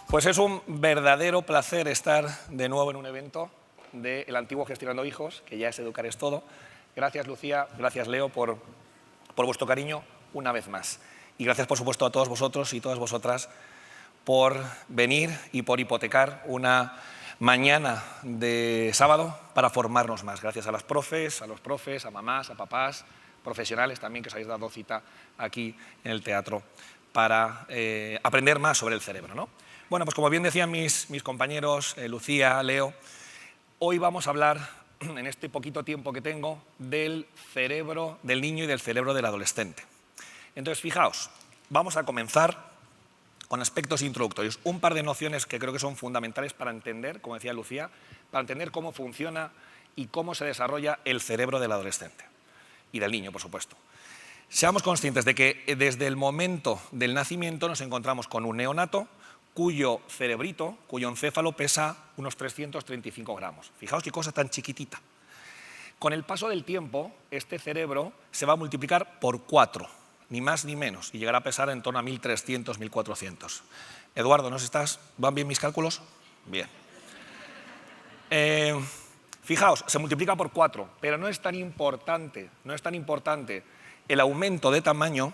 Pues es un verdadero placer estar de nuevo en un evento del antiguo Gestionando Hijos, que ya es Educar es Todo. Gracias, Lucía, gracias, Leo, por vuestro cariño una vez más. Y gracias, por supuesto, a todos vosotros y todas vosotras por venir y por hipotecar una mañana de sábado para formarnos más. Gracias a las profes, a los profes, a mamás, a papás, profesionales también que os habéis dado cita aquí en el teatro para aprender más sobre el cerebro, ¿no? Bueno, pues como bien decían mis compañeros, Lucía, Leo, hoy vamos a hablar, en este poquito tiempo que tengo, del cerebro del niño y del cerebro del adolescente. Entonces, fijaos, vamos a comenzar con aspectos introductorios, un par de nociones que creo que son fundamentales para entender, como decía Lucía, para entender cómo funciona y cómo se desarrolla el cerebro del adolescente y del niño, por supuesto. Seamos conscientes de que desde el momento del nacimiento nos encontramos con un neonato cuyo cerebrito, cuyo encéfalo pesa unos 335 gramos. Fijaos qué cosa tan chiquitita. Con el paso del tiempo, este cerebro se va a multiplicar por 4, ni más ni menos, y llegará a pesar en torno a 1.300, 1.400. Eduardo, ¿nos estás? ¿Van bien mis cálculos? Bien. Fijaos, se multiplica por 4, pero no es tan importante el aumento de tamaño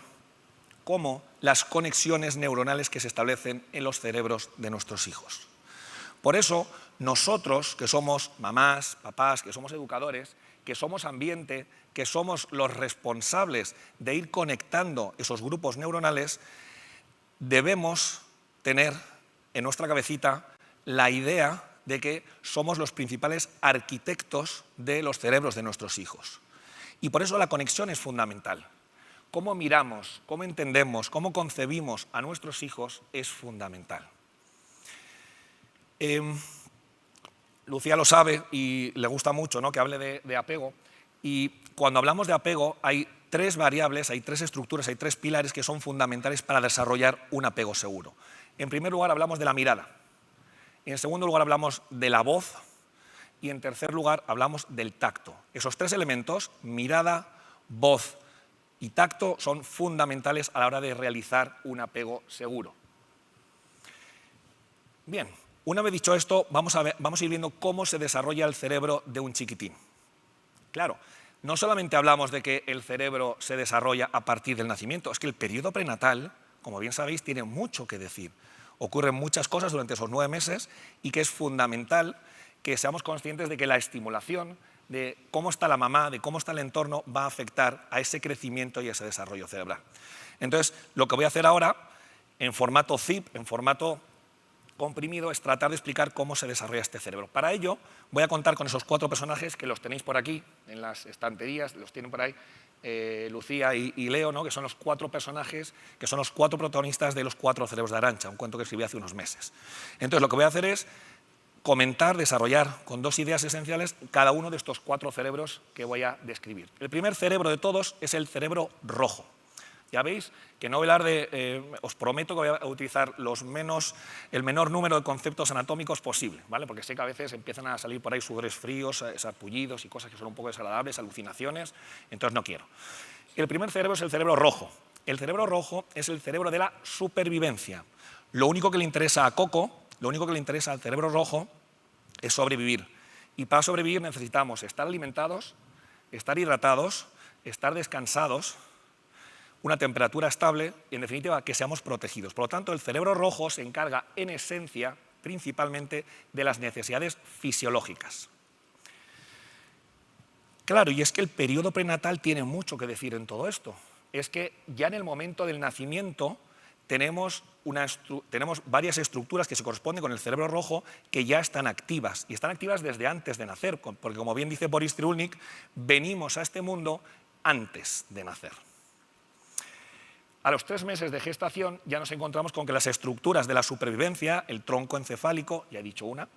como las conexiones neuronales que se establecen en los cerebros de nuestros hijos. Por eso, nosotros, que somos mamás, papás, que somos educadores, que somos ambiente, que somos los responsables de ir conectando esos grupos neuronales, debemos tener en nuestra cabecita la idea de que somos los principales arquitectos de los cerebros de nuestros hijos. Y por eso la conexión es fundamental. Cómo miramos, cómo entendemos, cómo concebimos a nuestros hijos es fundamental. Lucía lo sabe y le gusta mucho, ¿no?, que hable de apego. Y cuando hablamos de apego hay 3 variables, hay 3 estructuras, hay 3 pilares que son fundamentales para desarrollar un apego seguro. En primer lugar hablamos de la mirada. En segundo lugar hablamos de la voz. Y en tercer lugar hablamos del tacto. Esos 3 elementos, mirada, voz y tacto, son fundamentales a la hora de realizar un apego seguro. Bien, una vez dicho esto, vamos a ir viendo cómo se desarrolla el cerebro de un chiquitín. Claro, no solamente hablamos de que el cerebro se desarrolla a partir del nacimiento, es que el periodo prenatal, como bien sabéis, tiene mucho que decir. Ocurren muchas cosas durante esos 9 meses y que es fundamental que seamos conscientes de que la estimulación de cómo está la mamá, de cómo está el entorno, va a afectar a ese crecimiento y a ese desarrollo cerebral. Entonces, lo que voy a hacer ahora, en formato zip, en formato comprimido, es tratar de explicar cómo se desarrolla este cerebro. Para ello, voy a contar con esos 4 personajes que los tenéis por aquí, en las estanterías, los tienen por ahí Lucía y Leo, ¿no?, que son los 4 personajes, que son los 4 protagonistas de Los 4 cerebros de Arantxa, un cuento que escribí hace unos meses. Entonces, lo que voy a hacer es comentar, desarrollar con 2 ideas esenciales cada uno de estos 4 cerebros que voy a describir. El primer cerebro de todos es el cerebro rojo. Ya veis que no voy a hablar os prometo que voy a utilizar el menor número de conceptos anatómicos posible, ¿vale? Porque sé que a veces empiezan a salir por ahí sudores fríos, sarpullidos y cosas que son un poco desagradables, alucinaciones, entonces no quiero. El primer cerebro es el cerebro rojo. El cerebro rojo es el cerebro de la supervivencia. Lo único que le interesa a Coco, lo único que le interesa al cerebro rojo es sobrevivir. Y para sobrevivir necesitamos estar alimentados, estar hidratados, estar descansados, una temperatura estable y, en definitiva, que seamos protegidos. Por lo tanto, el cerebro rojo se encarga, en esencia, principalmente de las necesidades fisiológicas. Claro, y es que el periodo prenatal tiene mucho que decir en todo esto. Es que ya en el momento del nacimiento tenemos varias estructuras que se corresponden con el cerebro rojo que ya están activas, y están activas desde antes de nacer, porque, como bien dice Boris Cyrulnik, venimos a este mundo antes de nacer. A los 3 meses de gestación ya nos encontramos con que las estructuras de la supervivencia, el tronco encefálico, ya he dicho una,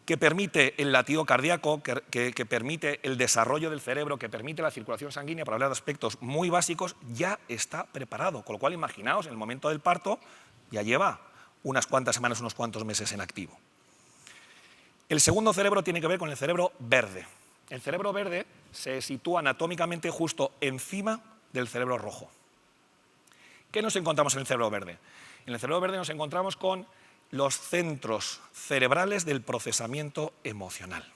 que permite el latido cardíaco, que permite el desarrollo del cerebro, que permite la circulación sanguínea, para hablar de aspectos muy básicos, ya está preparado. Con lo cual, imaginaos, en el momento del parto ya lleva unas cuantas semanas, unos cuantos meses en activo. El segundo cerebro tiene que ver con el cerebro verde. El cerebro verde se sitúa anatómicamente justo encima del cerebro rojo. ¿Qué nos encontramos en el cerebro verde? En el cerebro verde nos encontramos con los centros cerebrales del procesamiento emocional.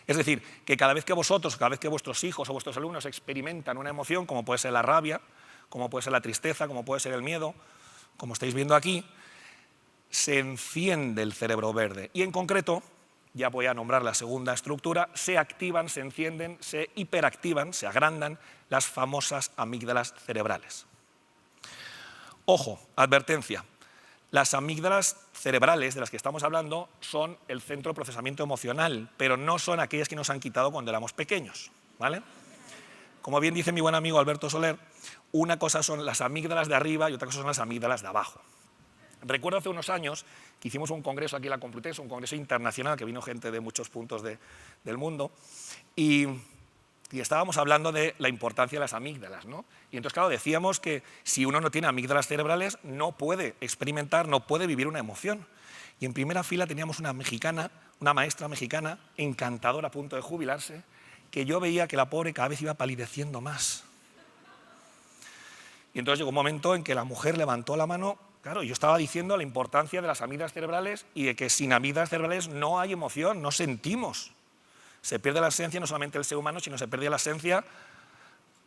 Es decir, que cada vez que vosotros, cada vez que vuestros hijos o vuestros alumnos experimentan una emoción, como puede ser la rabia, como puede ser la tristeza, como puede ser el miedo, como estáis viendo aquí, se enciende el cerebro verde. Y en concreto, ya voy a nombrar la segunda estructura, se activan, se encienden, se hiperactivan, se agrandan las famosas amígdalas cerebrales. Ojo, advertencia. Las amígdalas cerebrales de las que estamos hablando son el centro de procesamiento emocional, pero no son aquellas que nos han quitado cuando éramos pequeños, ¿vale? Como bien dice mi buen amigo Alberto Soler, una cosa son las amígdalas de arriba y otra cosa son las amígdalas de abajo. Recuerdo hace unos años que hicimos un congreso aquí en la Complutense, un congreso internacional que vino gente de muchos puntos del mundo, y estábamos hablando de la importancia de las amígdalas, ¿no? Y entonces, claro, decíamos que si uno no tiene amígdalas cerebrales no puede experimentar, no puede vivir una emoción. Y en primera fila teníamos una mexicana, una maestra mexicana, encantadora, a punto de jubilarse, que yo veía que la pobre cada vez iba palideciendo más. Y entonces llegó un momento en que la mujer levantó la mano. Claro, yo estaba diciendo la importancia de las amígdalas cerebrales y de que sin amígdalas cerebrales no hay emoción, no sentimos. Se pierde la esencia no solamente del ser humano, sino se pierde la esencia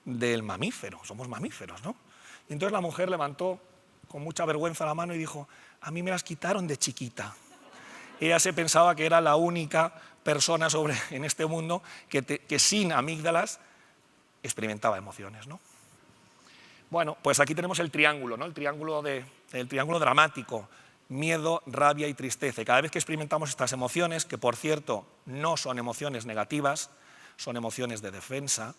del mamífero. Somos mamíferos, ¿no? Y entonces la mujer levantó con mucha vergüenza la mano y dijo: a mí me las quitaron de chiquita. Ella se pensaba que era la única persona en este mundo que sin amígdalas experimentaba emociones, ¿no? Bueno, pues aquí tenemos el triángulo, ¿no? El triángulo dramático: miedo, rabia y tristeza. Y cada vez que experimentamos estas emociones, que por cierto no son emociones negativas, son emociones de defensa,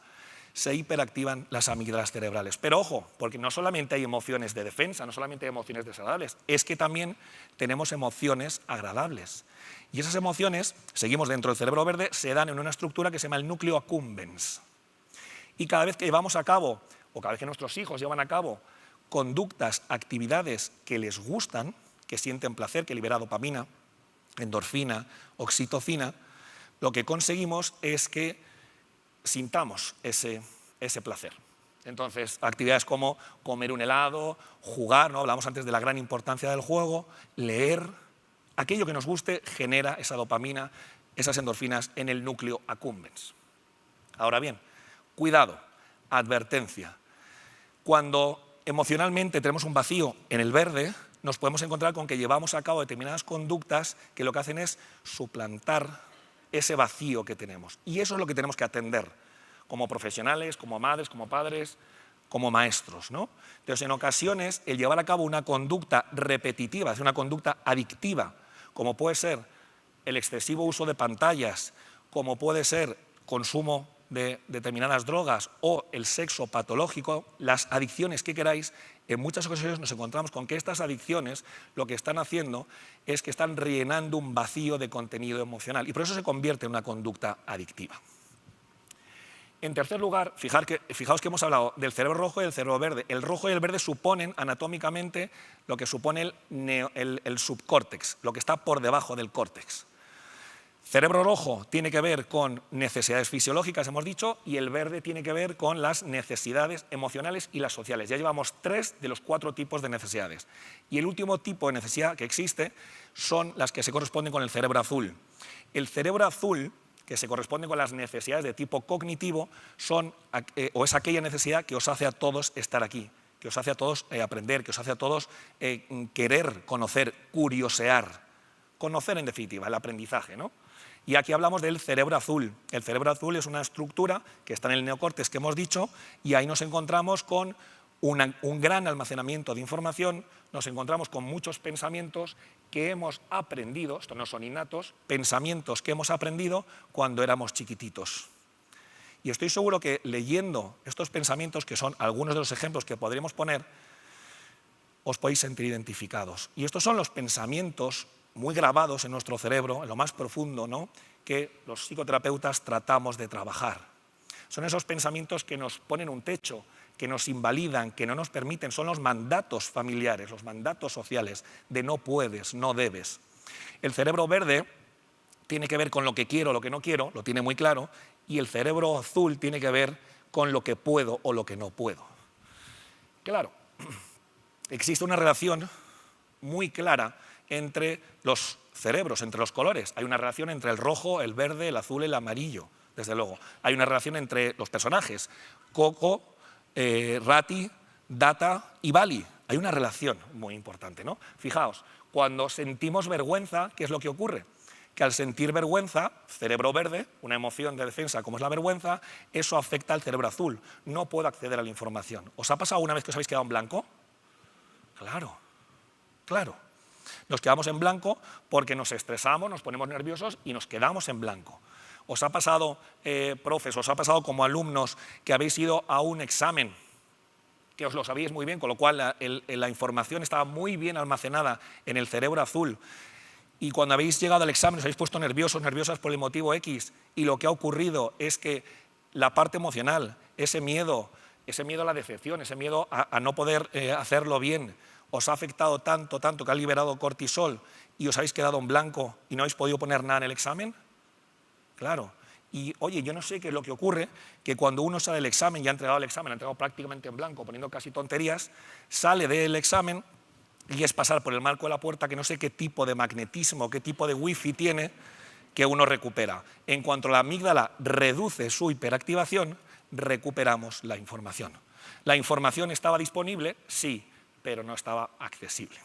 se hiperactivan las amígdalas cerebrales. Pero ojo, porque no solamente hay emociones de defensa, no solamente hay emociones desagradables, es que también tenemos emociones agradables. Y esas emociones, seguimos dentro del cerebro verde, se dan en una estructura que se llama el núcleo accumbens. Y cada vez que llevamos a cabo, o cada vez que nuestros hijos llevan a cabo conductas, actividades que les gustan, que sienten placer, que libera dopamina, endorfina, oxitocina, lo que conseguimos es que sintamos ese placer. Entonces, actividades como comer un helado, jugar, ¿no? Hablamos antes de la gran importancia del juego, leer, aquello que nos guste genera esa dopamina, esas endorfinas en el núcleo accumbens. Ahora bien, cuidado, advertencia. Cuando emocionalmente tenemos un vacío en el verde, nos podemos encontrar con que llevamos a cabo determinadas conductas que lo que hacen es suplantar ese vacío que tenemos. Y eso es lo que tenemos que atender como profesionales, como madres, como padres, como maestros, ¿no? Entonces, en ocasiones, el llevar a cabo una conducta repetitiva, es una conducta adictiva, como puede ser el excesivo uso de pantallas, como puede ser consumo de determinadas drogas o el sexo patológico, las adicciones que queráis, en muchas ocasiones nos encontramos con que estas adicciones lo que están haciendo es que están rellenando un vacío de contenido emocional y por eso se convierte en una conducta adictiva. En tercer lugar, fijaos que hemos hablado del cerebro rojo y del cerebro verde. El rojo y el verde suponen anatómicamente lo que supone el subcórtex, lo que está por debajo del córtex. Cerebro rojo tiene que ver con necesidades fisiológicas, hemos dicho, y el verde tiene que ver con las necesidades emocionales y las sociales. Ya llevamos 3 de los 4 tipos de necesidades. Y el último tipo de necesidad que existe son las que se corresponden con el cerebro azul. El cerebro azul, que se corresponde con las necesidades de tipo cognitivo, es aquella necesidad que os hace a todos estar aquí, que os hace a todos aprender, que os hace a todos querer conocer, curiosear, conocer en definitiva, el aprendizaje, ¿no? Y aquí hablamos del cerebro azul. El cerebro azul es una estructura que está en el neocórtex que hemos dicho y ahí nos encontramos con un gran almacenamiento de información, nos encontramos con muchos pensamientos que hemos aprendido, estos no son innatos, pensamientos que hemos aprendido cuando éramos chiquititos. Y estoy seguro que leyendo estos pensamientos, que son algunos de los ejemplos que podríamos poner, os podéis sentir identificados. Y estos son los pensamientos muy grabados en nuestro cerebro, en lo más profundo, ¿no?, que los psicoterapeutas tratamos de trabajar. Son esos pensamientos que nos ponen un techo, que nos invalidan, que no nos permiten, son los mandatos familiares, los mandatos sociales de no puedes, no debes. El cerebro verde tiene que ver con lo que quiero, lo que no quiero, lo tiene muy claro, y el cerebro azul tiene que ver con lo que puedo o lo que no puedo. Claro, existe una relación muy clara entre los cerebros, entre los colores. Hay una relación entre el rojo, el verde, el azul y el amarillo, desde luego. Hay una relación entre los personajes, Coco, Rati, Data y Bali. Hay una relación muy importante, ¿no? Fijaos, cuando sentimos vergüenza, ¿qué es lo que ocurre? Que al sentir vergüenza, cerebro verde, una emoción de defensa como es la vergüenza, eso afecta al cerebro azul. No puedo acceder a la información. ¿Os ha pasado una vez que os habéis quedado en blanco? Claro, claro. Nos quedamos en blanco porque nos estresamos, nos ponemos nerviosos y nos quedamos en blanco. ¿Os ha pasado, profes, os ha pasado como alumnos que habéis ido a un examen, que os lo sabíais muy bien, con lo cual la información estaba muy bien almacenada en el cerebro azul, y cuando habéis llegado al examen os habéis puesto nerviosos, nerviosas por el motivo X, y lo que ha ocurrido es que la parte emocional, ese miedo a la decepción, ese miedo a no poder hacerlo bien, os ha afectado tanto que ha liberado cortisol y os habéis quedado en blanco y no habéis podido poner nada en el examen? Claro. Y oye, yo no sé qué es lo que ocurre, que cuando uno sale del examen, ya ha entregado el examen, ha entregado prácticamente en blanco, poniendo casi tonterías, sale del examen y es pasar por el marco de la puerta que no sé qué tipo de magnetismo, qué tipo de wifi tiene, que uno recupera. En cuanto la amígdala reduce su hiperactivación, recuperamos la información. ¿La información estaba disponible? Sí, pero no estaba accesible.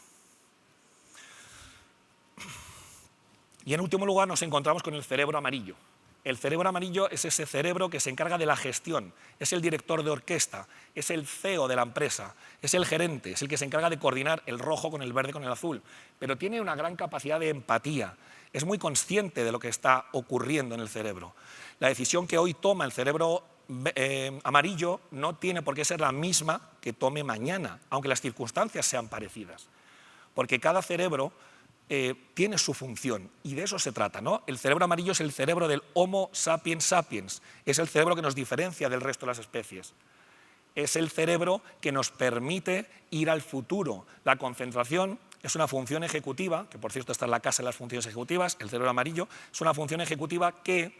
Y en último lugar nos encontramos con el cerebro amarillo. El cerebro amarillo es ese cerebro que se encarga de la gestión, es el director de orquesta, es el CEO de la empresa, es el gerente, es el que se encarga de coordinar el rojo con el verde con el azul, pero tiene una gran capacidad de empatía, es muy consciente de lo que está ocurriendo en el cerebro. La decisión que hoy toma el cerebro amarillo no tiene por qué ser la misma que tome mañana, aunque las circunstancias sean parecidas, porque cada cerebro tiene su función, y de eso se trata, ¿no? El cerebro amarillo es el cerebro del Homo sapiens sapiens, es el cerebro que nos diferencia del resto de las especies. Es el cerebro que nos permite ir al futuro. La concentración es una función ejecutiva, que por cierto está en la casa de las funciones ejecutivas, el cerebro amarillo es una función ejecutiva que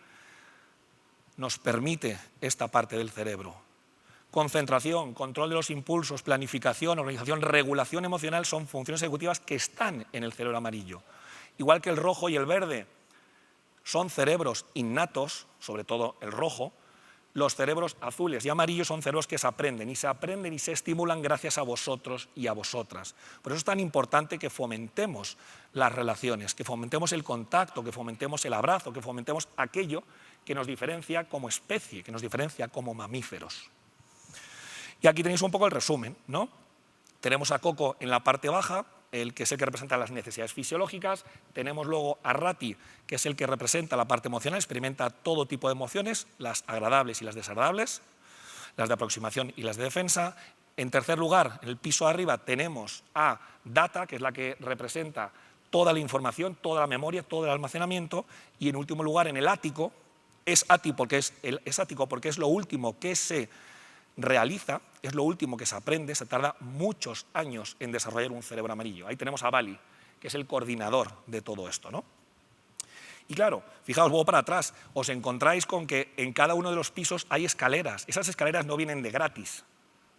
nos permite esta parte del cerebro. Concentración, control de los impulsos, planificación, organización, regulación emocional son funciones ejecutivas que están en el cerebro amarillo. Igual que el rojo y el verde son cerebros innatos, sobre todo el rojo, los cerebros azules y amarillos son cerebros que se aprenden y se estimulan gracias a vosotros y a vosotras. Por eso es tan importante que fomentemos las relaciones, que fomentemos el contacto, que fomentemos el abrazo, que fomentemos aquello que nos diferencia como especie, que nos diferencia como mamíferos. Y aquí tenéis un poco el resumen, ¿no? Tenemos a Coco en la parte baja, el que es el que representa las necesidades fisiológicas. Tenemos luego a Rati, que es el que representa la parte emocional, experimenta todo tipo de emociones, las agradables y las desagradables, las de aproximación y las de defensa. En tercer lugar, en el piso de arriba, tenemos a Data, que es la que representa toda la información, toda la memoria, todo el almacenamiento. Y en último lugar, en el ático, es ático porque es lo último que se realiza, es lo último que se aprende, se tarda muchos años en desarrollar un cerebro amarillo. Ahí tenemos a Bali, que es el coordinador de todo esto, ¿no? Y claro, fijaos, luego para atrás, os encontráis con que en cada uno de los pisos hay escaleras. Esas escaleras no vienen de gratis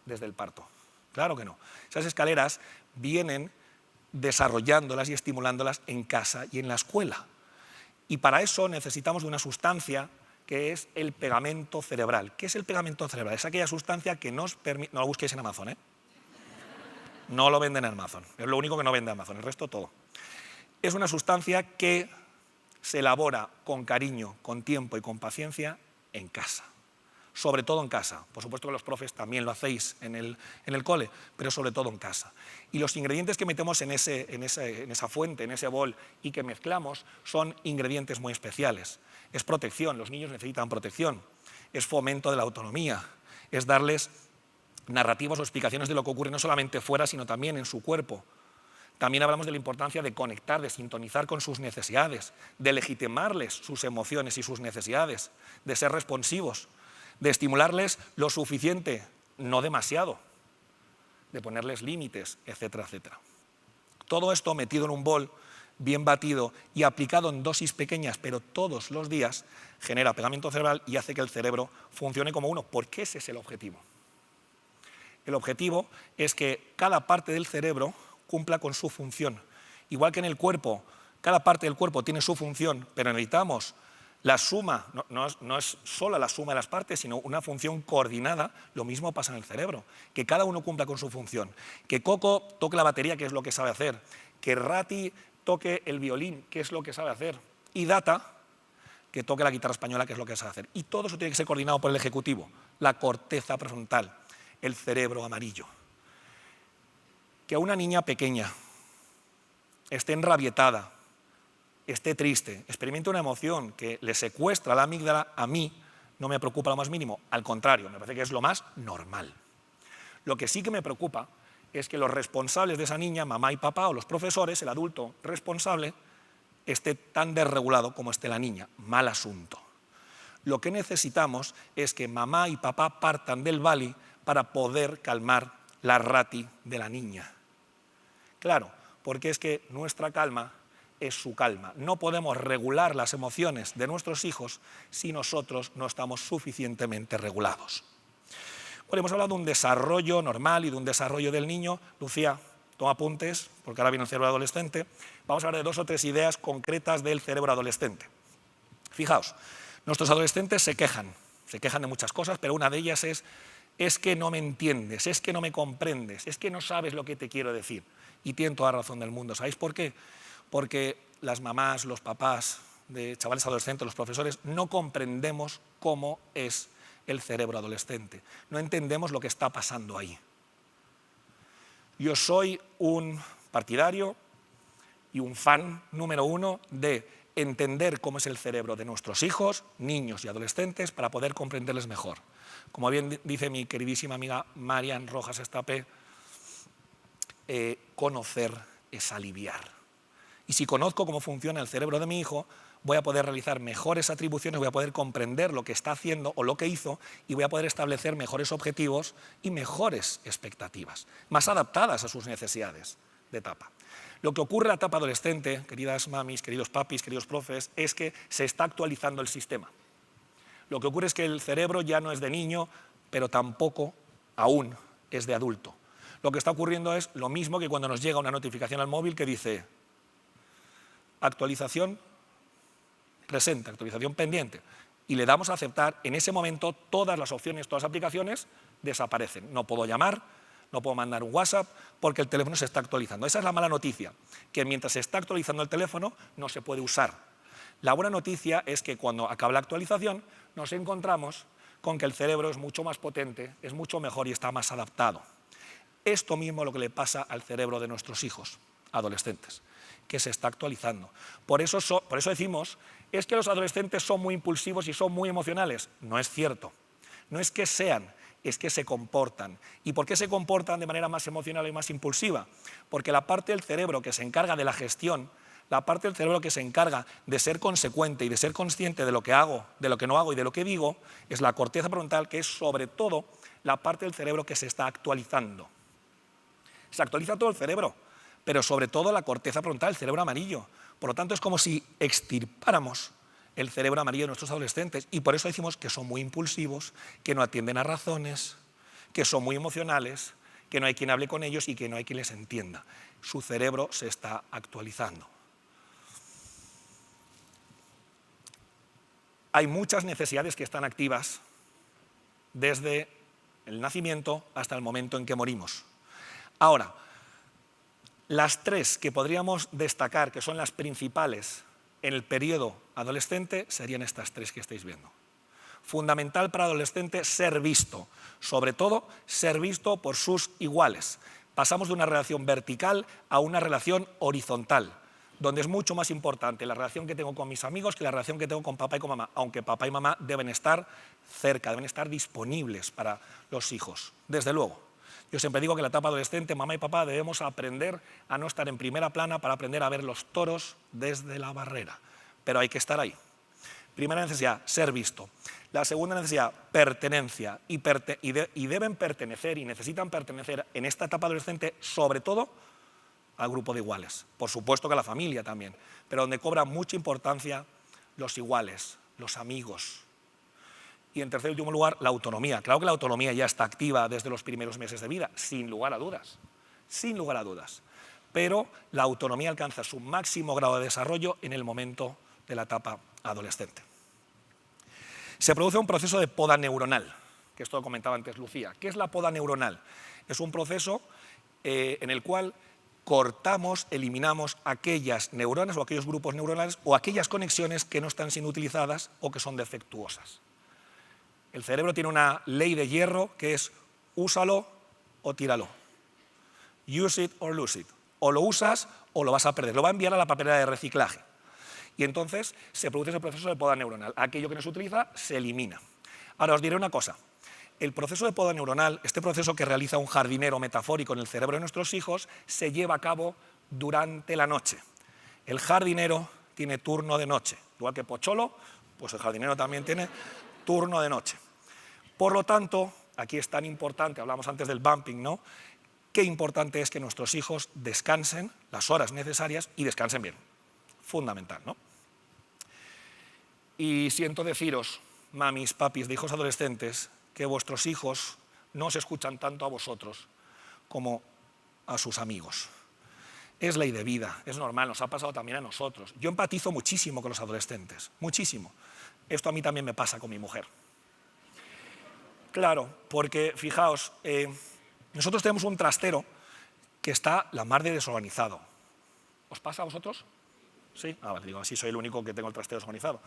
desde el parto, claro que no. Esas escaleras vienen desarrollándolas y estimulándolas en casa y en la escuela. Y para eso necesitamos de una sustancia que es el pegamento cerebral. ¿Qué es el pegamento cerebral? Es aquella sustancia que nos permite... No lo busquéis en Amazon, ¿eh? No lo venden en Amazon. Es lo único que no vende Amazon, el resto todo. Es una sustancia que se elabora con cariño, con tiempo y con paciencia en casa. Sobre todo en casa. Por supuesto que los profes también lo hacéis en el cole, pero sobre todo en casa. Y los ingredientes que metemos en esa fuente, en ese bol, y que mezclamos, son ingredientes muy especiales. Es protección, los niños necesitan protección. Es fomento de la autonomía. Es darles narrativas o explicaciones de lo que ocurre no solamente fuera, sino también en su cuerpo. También hablamos de la importancia de conectar, de sintonizar con sus necesidades, de legitimarles sus emociones y sus necesidades, de ser responsivos, de estimularles lo suficiente, no demasiado, de ponerles límites, etcétera, etcétera. Todo esto metido en un bol, bien batido y aplicado en dosis pequeñas, pero todos los días, genera pegamento cerebral y hace que el cerebro funcione como uno, porque ese es el objetivo. El objetivo es que cada parte del cerebro cumpla con su función. Igual que en el cuerpo, cada parte del cuerpo tiene su función, pero necesitamos la suma, no es solo la suma de las partes, sino una función coordinada. Lo mismo pasa en el cerebro, que cada uno cumpla con su función. Que Coco toque la batería, que es lo que sabe hacer. Que Rati toque el violín, que es lo que sabe hacer. Y Data, que toque la guitarra española, que es lo que sabe hacer. Y todo eso tiene que ser coordinado por el ejecutivo, la corteza prefrontal, el cerebro amarillo. Que una niña pequeña esté enrabietada, esté triste, experimente una emoción que le secuestra la amígdala, a mí no me preocupa lo más mínimo. Al contrario, me parece que es lo más normal. Lo que sí que me preocupa es que los responsables de esa niña, mamá y papá, o los profesores, el adulto responsable, esté tan desregulado como esté la niña. Mal asunto. Lo que necesitamos es que mamá y papá partan del Bali para poder calmar la Rati de la niña. Claro, porque es que nuestra calma es su calma. No podemos regular las emociones de nuestros hijos si nosotros no estamos suficientemente regulados. Bueno, hemos hablado de un desarrollo normal y de un desarrollo del niño. Lucía, toma apuntes, porque ahora viene el cerebro adolescente. Vamos a hablar de 2 o 3 ideas concretas del cerebro adolescente. Fijaos, nuestros adolescentes se quejan de muchas cosas, pero una de ellas es que no me entiendes, es que no me comprendes, es que no sabes lo que te quiero decir. Y tienen toda razón del mundo. ¿Sabéis por qué? Porque las mamás, los papás de chavales adolescentes, los profesores, no comprendemos cómo es el cerebro adolescente. No entendemos lo que está pasando ahí. Yo soy un partidario y un fan número 1 de entender cómo es el cerebro de nuestros hijos, niños y adolescentes para poder comprenderles mejor. Como bien dice mi queridísima amiga Marian Rojas Estapé, conocer es aliviar. Y si conozco cómo funciona el cerebro de mi hijo, voy a poder realizar mejores atribuciones, voy a poder comprender lo que está haciendo o lo que hizo y voy a poder establecer mejores objetivos y mejores expectativas, más adaptadas a sus necesidades de etapa. Lo que ocurre en la etapa adolescente, queridas mamis, queridos papis, queridos profes, es que se está actualizando el sistema. Lo que ocurre es que el cerebro ya no es de niño, pero tampoco aún es de adulto. Lo que está ocurriendo es lo mismo que cuando nos llega una notificación al móvil que dice actualización presente, actualización pendiente, y le damos a aceptar. En ese momento todas las opciones, todas las aplicaciones desaparecen. No puedo llamar, no puedo mandar un WhatsApp porque el teléfono se está actualizando. Esa es la mala noticia, que mientras se está actualizando el teléfono no se puede usar. La buena noticia es que cuando acaba la actualización nos encontramos con que el cerebro es mucho más potente, es mucho mejor y está más adaptado. Esto mismo es lo que le pasa al cerebro de nuestros hijos adolescentes, que se está actualizando. Por eso decimos, es que los adolescentes son muy impulsivos y son muy emocionales. No es cierto. No es que sean, es que se comportan. ¿Y por qué se comportan de manera más emocional y más impulsiva? Porque la parte del cerebro que se encarga de la gestión, la parte del cerebro que se encarga de ser consecuente y de ser consciente de lo que hago, de lo que no hago y de lo que digo, es la corteza frontal, que es sobre todo la parte del cerebro que se está actualizando. Se actualiza todo el cerebro, pero sobre todo la corteza frontal, el cerebro amarillo. Por lo tanto, es como si extirpáramos el cerebro amarillo de nuestros adolescentes, y por eso decimos que son muy impulsivos, que no atienden a razones, que son muy emocionales, que no hay quien hable con ellos y que no hay quien les entienda. Su cerebro se está actualizando. Hay muchas necesidades que están activas desde el nacimiento hasta el momento en que morimos. Ahora, las 3 que podríamos destacar, que son las principales en el periodo adolescente, serían estas 3 que estáis viendo. Fundamental para el adolescente ser visto, sobre todo ser visto por sus iguales. Pasamos de una relación vertical a una relación horizontal, donde es mucho más importante la relación que tengo con mis amigos que la relación que tengo con papá y con mamá, aunque papá y mamá deben estar cerca, deben estar disponibles para los hijos, desde luego. Yo siempre digo que en la etapa adolescente, mamá y papá debemos aprender a no estar en primera plana para aprender a ver los toros desde la barrera, pero hay que estar ahí. Primera necesidad, ser visto. La segunda necesidad, pertenencia, y deben pertenecer y necesitan pertenecer en esta etapa adolescente sobre todo al grupo de iguales. Por supuesto que a la familia también, pero donde cobra mucha importancia los iguales, los amigos. Y en tercer y último lugar, la autonomía. Claro que la autonomía ya está activa desde los primeros meses de vida, sin lugar a dudas, sin lugar a dudas. Pero la autonomía alcanza su máximo grado de desarrollo en el momento de la etapa adolescente. Se produce un proceso de poda neuronal, que esto lo comentaba antes Lucía. ¿Qué es la poda neuronal? Es un proceso en el cual cortamos, eliminamos aquellas neuronas o aquellos grupos neuronales o aquellas conexiones que no están siendo utilizadas o que son defectuosas. El cerebro tiene una ley de hierro que es úsalo o tíralo. Use it or lose it. O lo usas o lo vas a perder. Lo va a enviar a la papelera de reciclaje. Y entonces se produce ese proceso de poda neuronal. Aquello que no se utiliza se elimina. Ahora os diré una cosa. El proceso de poda neuronal, este proceso que realiza un jardinero metafórico en el cerebro de nuestros hijos, se lleva a cabo durante la noche. El jardinero tiene turno de noche. Igual que Pocholo, pues el jardinero también tiene turno de noche. Por lo tanto, aquí es tan importante, hablamos antes del bumping, ¿no? Qué importante es que nuestros hijos descansen las horas necesarias y descansen bien. Fundamental, ¿no? Y siento deciros, mamis, papis de hijos adolescentes, que vuestros hijos no os escuchan tanto a vosotros como a sus amigos. Es ley de vida, es normal, nos ha pasado también a nosotros. Yo empatizo muchísimo con los adolescentes, muchísimo. Esto a mí también me pasa con mi mujer. Claro, porque fijaos, nosotros tenemos un trastero que está la mar de desorganizado. ¿Os pasa a vosotros? Sí, vale, digo, así soy el único que tengo el trastero desorganizado.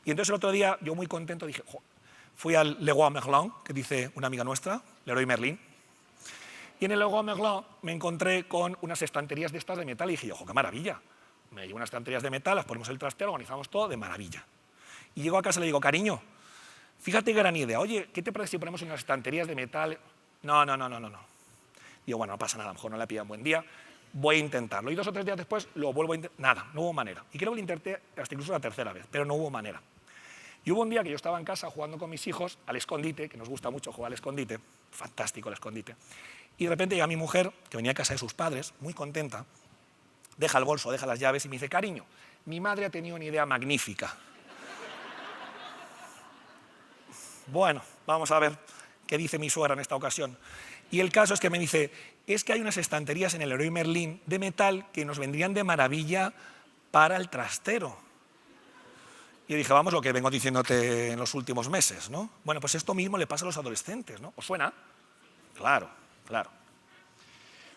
Y entonces el otro día, yo muy contento, dije, fui al Leroy Merlin, que dice una amiga nuestra, Leroy Merlin, y en el Leroy Merlin me encontré con unas estanterías de estas de metal y dije, ojo, qué maravilla. Me llevo unas estanterías de metal, las ponemos en el trastero, organizamos todo de maravilla. Y llego a casa y le digo, cariño, fíjate qué gran idea, oye, ¿qué te parece si ponemos unas estanterías de metal? No. Digo, bueno, no pasa nada, a lo mejor no le pilla un buen día, voy a intentarlo. Y 2 o 3 días después lo vuelvo a intentar, nada, no hubo manera. Y creo que lo intenté hasta incluso la tercera vez, pero no hubo manera. Y hubo un día que yo estaba en casa jugando con mis hijos al escondite, que nos gusta mucho jugar al escondite, fantástico el escondite, y de repente llega mi mujer, que venía a casa de sus padres, muy contenta, deja el bolso, deja las llaves y me dice, cariño, mi madre ha tenido una idea magnífica. Bueno, vamos a ver qué dice mi suegra en esta ocasión. Y el caso es que me dice, es que hay unas estanterías en el Leroy Merlin de metal que nos vendrían de maravilla para el trastero. Y dije, vamos, lo que vengo diciéndote en los últimos meses, ¿no? Bueno, pues esto mismo le pasa a los adolescentes, ¿no? ¿Os suena? Claro.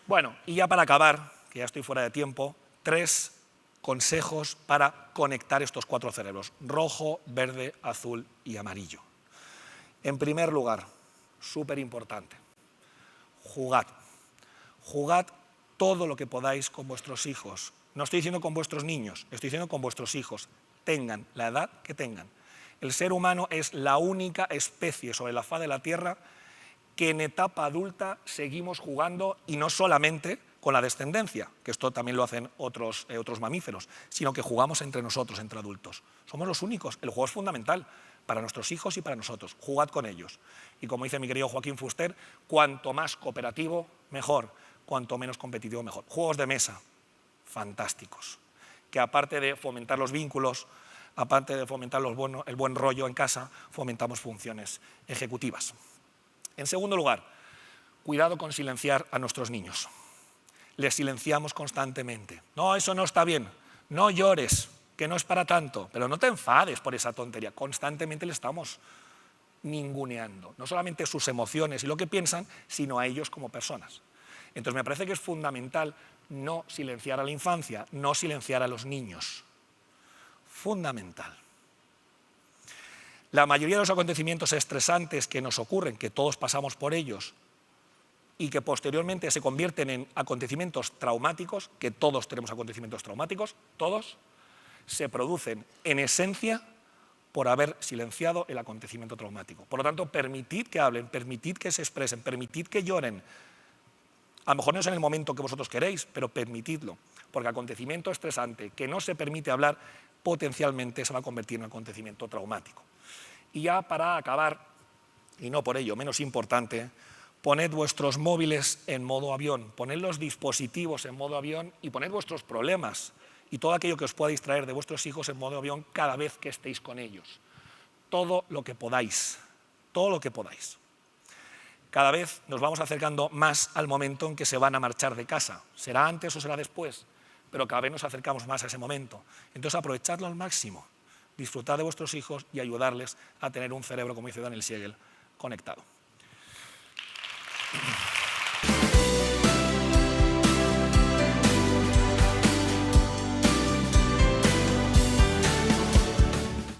Bueno, y ya para acabar, que ya estoy fuera de tiempo, 3 consejos para conectar estos 4 cerebros, rojo, verde, azul y amarillo. En primer lugar, súper importante, jugad. Jugad todo lo que podáis con vuestros hijos. No estoy diciendo con vuestros niños, estoy diciendo con vuestros hijos. Tengan la edad que tengan. El ser humano es la única especie sobre la faz de la Tierra que en etapa adulta seguimos jugando, y no solamente con la descendencia, que esto también lo hacen otros mamíferos, sino que jugamos entre nosotros, entre adultos. Somos los únicos. El juego es fundamental para nuestros hijos y para nosotros. Jugad con ellos. Y como dice mi querido Joaquín Fuster, cuanto más cooperativo, mejor. Cuanto menos competitivo, mejor. Juegos de mesa, fantásticos. Que aparte de fomentar los vínculos, aparte de fomentar el buen rollo en casa, fomentamos funciones ejecutivas. En segundo lugar, cuidado con silenciar a nuestros niños. Les silenciamos constantemente. No, eso no está bien. No llores, que no es para tanto. Pero no te enfades por esa tontería. Constantemente le estamos ninguneando. No solamente sus emociones y lo que piensan, sino a ellos como personas. Entonces me parece que es fundamental no silenciar a la infancia, no silenciar a los niños. Fundamental. La mayoría de los acontecimientos estresantes que nos ocurren, que todos pasamos por ellos, y que posteriormente se convierten en acontecimientos traumáticos, que todos tenemos acontecimientos traumáticos, todos, se producen en esencia por haber silenciado el acontecimiento traumático. Por lo tanto, permitid que hablen, permitid que se expresen, permitid que lloren. A lo mejor no es en el momento que vosotros queréis, pero permitidlo, porque acontecimiento estresante que no se permite hablar, potencialmente se va a convertir en un acontecimiento traumático. Y ya para acabar, y no por ello menos importante, poned vuestros móviles en modo avión, poned los dispositivos en modo avión y poned vuestros problemas y todo aquello que os pueda distraer de vuestros hijos en modo avión cada vez que estéis con ellos. Todo lo que podáis. todo lo que podáis. Cada vez nos vamos acercando más al momento en que se van a marchar de casa. Será antes o será después, pero cada vez nos acercamos más a ese momento. Entonces, aprovechadlo al máximo, disfrutad de vuestros hijos y ayudarles a tener un cerebro, como dice Daniel Siegel, conectado.